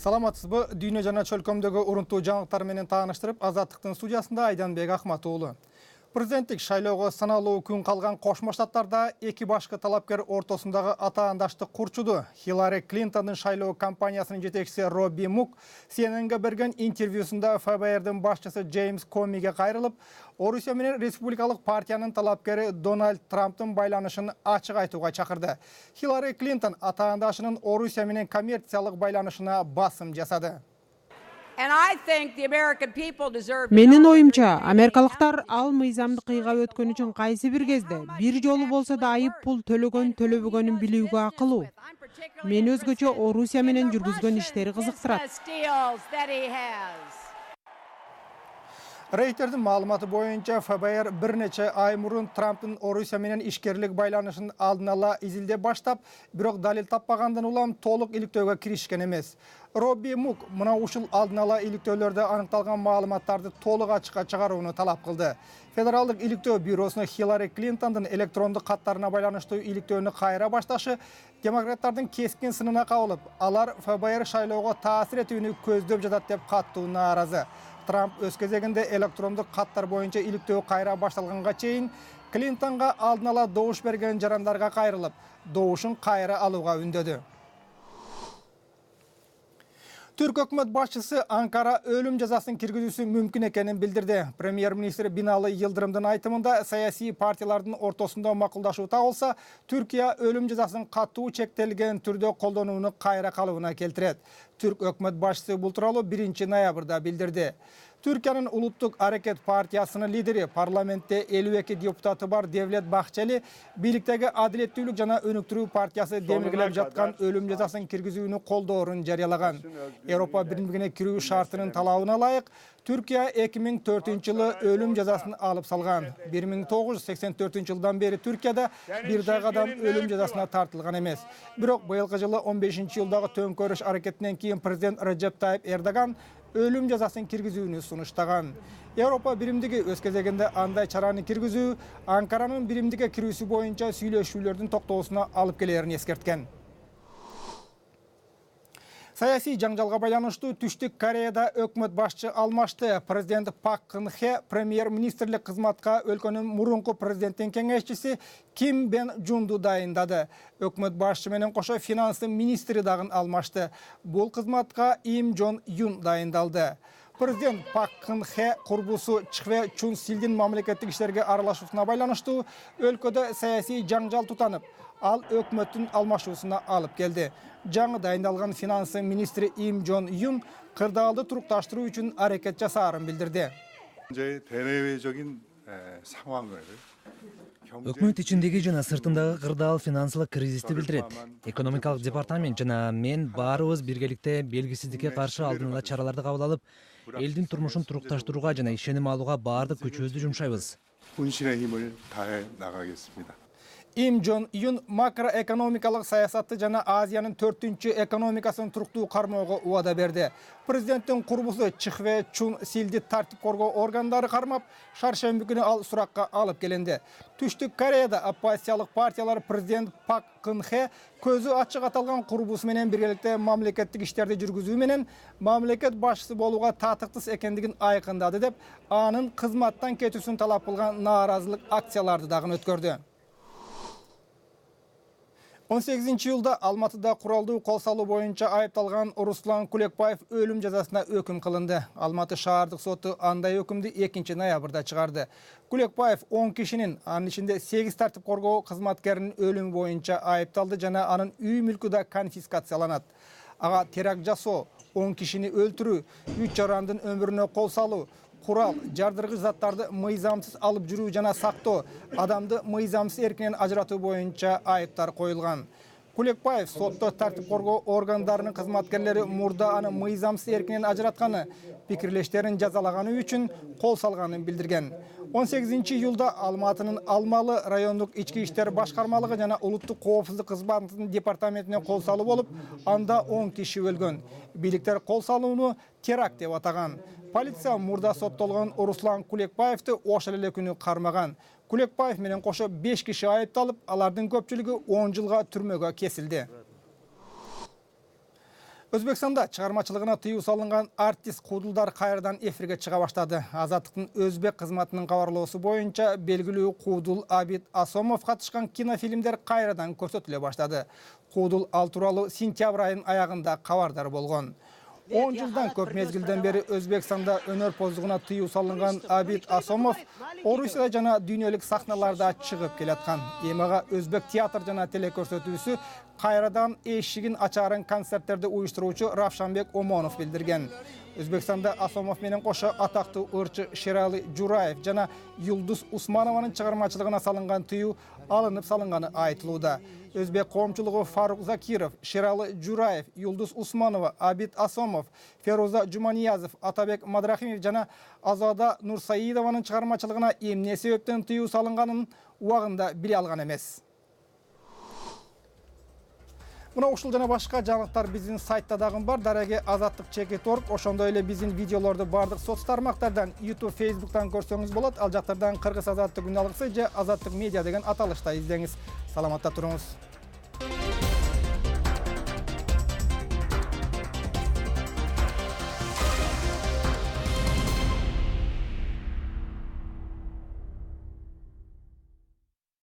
Саламатсызбы, дүйнө жана чөлкөмдөгү урунтуу жаңылыктар менен тааныштырып, Азаттыктын студиясында Айданбек Ахматуулу. Президенттик шайлоого саналуу күн калган Кошмо Штаттарда эки башкы талапкер ортосундагы атаандаштык курчуду. Хиллари Клинтондун шайлоо кампаниясынын жетекчиси Робби Мук CNN-ге берген интервьюсунда ФБРдин башчысы Джеймс Комиге кайрылып, Орусия менен Республикалык партиянын талапкери Дональд Трамптын байланышын ачык айтууга чакырды. Хиллари Клинтон атаандашынын Орусия менен коммерциялык байланышына басым жасады. Менин оюмча, америкалыктар ал мыйзамды кыйгап өткөн үчүн кайсы бир кезде бир жолу болсо да айып пул төлөгөнүн билүүгө акылуу. Мени өзгөчө Орусия менен жүргүзгөн иштери кызыктырат. Рейтердин маалыматы боюнча ФБР бир нече ай мурун Трамптын Орусия менен ишкерлик байланышын алдын ала изилдеп баштап, бирок далил таппагандан улам толук иликтөөгө киришкен эмес. Робби Мук мына ушул алдын ала иликтөөлөрдө аныкталган маалыматтарды толук ачыкка чыгарууну талап кылды. Федералдык иликтөө бюросуна Хиллари Клинтондун электрондук каттарына байланыштуу иликтөөнү кайра башташы демократтардын кескин сынына кабылып, алар ФБР шайлоого таасир этүүнү көздөп жатат деп каттуу нааразы. Трамп өз кезегинде электрондук каттар боюнча иликтөө кайра башталганга чейин Клинтонго алдын ала добуш берген жарандарга кайрылып, добушун кайра алууга үндөдү. Түрк өкмөт башчысы Анкара өлүм жазасын киргизүүсү мүмкүн экенин билдирди. Премьер-министр Бинали Йылдырымдын айтымында саясий партиялардын ортосунда макулдашуу табылса, Түркия өлүм жазасын катуу чектелген түрдө колдонууну кайра калыбына келтирет. Түрк өкмөт башчысы бул тууралуу 1 ноябрда билдирди. Түркиянын улуттук аракет партиясынын лидери, парламентте 52 депутаты бар Девлет Бахчели бийликтеги Адилеттүүлүк жана өнүктүрүү партиясы демилгелеп жаткан өлүм жазасын киргизүүнү колдоорун жарыялаган. Европа Биримдигине кирүү шартынын талабына ылайык Түркия 2004-жылы өлүм жазасын алып салган. 1984-жылдан бери Түркияда бир дагы адам өлүм жазасына тартылган эмес. Бирок быйылкы жылы 15-жылдагы төңкөрүш аракетинен кийин президент Реджеп Тайып Эрдоган өлүм жазасын киргизүүнү сунуштаган. Европа Биримдиги өз кезегинде андай чараны киргизүү Анкаранын Биримдикке кирүүсү боюнча сүйлөшүүлөрдүн токтоосуна алып келерин эскерткен. Саясий жаңжалга байланыштуу Түштүк Кореяда өкмөт башчы алмашты. Президент Пак Кын Хе премьер-министрлик кызматка өлкөнүн мурунку президенттин кеңешчиси Ким Бен Жунду дайындады. Өкмөт башчы менен кошо финансы министри дагы алмашты. Бул кызматка Им Жон Юн дайындалды. Президент Пак Кын Хе курбусу Чхве Чун Силдин мамлекеттик иштерге аралашуусуна байланыштуу өлкөдө саясий жаңжал тутанып, ал өкмөттүн алмашуусуна алып келди. Жаңы дайындалган финансы министри Им Жон Юн кырдаалды турукташтыруу үчүн аракет жасаарын билдирди. Өкмөт ичиндеги жана сыртындагы кырдаал финансылык кризисти билдирет. Экономикалык департамент жана мен баарыбыз биргеликте белгисиздикке каршы алдын ала чараларды кабыл алып, элдин турмушун турукташтырууга жана ишеним алууга баардык күчүбүздү жумшайбыз. Им Жон Юн макроэкономикалык саясатты жана Азиянын 4-чү экономикасын туруктуу кармоого убада берди. Президенттин курбусу Чхве Чун Силди тартип коргоо органдары кармап, шаршемби күнү ал суракка алып келинди. Түштүк Кореяда оппозициялык партиялар президент Пак Кын Хе көзү ачык аталган курбусу менен биргеликте мамлекеттик иштерди жүргүзүү менен мамлекет башчысы болууга татыктыс экендигин айкындады деп, анын кызматтан кетүүсүн талап кылган нааразылык акцияларды дагы өткөрдү. 18-жылда Алматыда куралдуу кол салуу боюнча айыпталган Руслан Кулекбаев өлүм жазасына өкүм кылынды. Алматы шаардык соту андай өкүмдү 2 ноябрда чыгарды. Кулекбаев 10 кишинин, анын ичинде 8 тартип коргоо кызматкеринин өлүмү боюнча айыпталды жана анын үй мүлкү да конфискацияланат. Ага теракт жасоо, 10 кишини өлтүрүү, 3 жарандын өмүрүнө кол салуу, курал, жардыргыч заттарды мыйзамсыз алып жүрүү жана сактоо, адамды мыйзамсыз эркинен ажыратуу боюнча айыптар коюлган. Кулекбаев сотто тартип коргоо органдарынын кызматкерлери мурда аны мыйзамсыз эркинен ажыратканы, пикирлештерин жазалаганы үчүн кол салганын билдирген. 18-июлда Алматынын Алмалы райондук ички иштер башкармалыгы жана улуттук коопсуздук кызматынын департаментине кол салуу болуп, анда 10 киши өлгөн. Бийликтер кол салууну теракт деп атаган. Полиция мурда соттолгон Руслан Кулекбаевди ошол эле күнү кармаган. Кулекбаев менен кошо 5 киши айыпталып, алардын көпчүлүгү 10 жылга түрмөгө кесилди. Өзбекстанда чыгармачылыгына тыюу салынган артист Куудулдар кайрадан эфирге чыга баштады. Азаттыктын өзбек кызматынын кабарлоосу боюнча белгилүү Куудул Абид Асомов катышкан кинофильмдер кайрадан көрсөтүлө баштады. Куудул ал тууралуу сентябрь айынын аягында кабардар болгон. 10 жылдан көп мезгилден бери Өзбекстанда өнөр-поздугуна тыюу салынган Абид Асомов Орусияда жана дүйнөлүк сахналарда чыгып келаткан. Эмага өзбек театр жана телекөрсөтүүсү кайрадан эшигин ачаарын концерттерди уюштуруучу Равшанбек Омонов билдирген. Өзбекстанда Асомов менен кошо атактуу ырчы Шерали Жураев жана Юлдуз Усманованын чыгармачылыгына салынган тыюу алынып салынганы айтылууда. Өзбек коомчулугу Фарук Закиров, Шералы Жураев, Юлдуз Усманова, Абид Асомов, Феруза Жуманиязов, Атабек Мадрахимов жана Азада Нурсаидованын чыгармачылыгына эмне себептен тыюу салынганын убагында биле алган эмес. Мына ушул жана башка жаңылыктар биздин сайтта дагы бар. Дареге azatlyk.org. Ошондой эле биздин видеолорду бардык соц тармактардан, YouTube, Facebooktан көрсөңүз болот. Ал жактардан Кыргыз Азаттык күндалыгы же Азаттык медиа деген аталышта издеңиз. Саламатта туруңуз.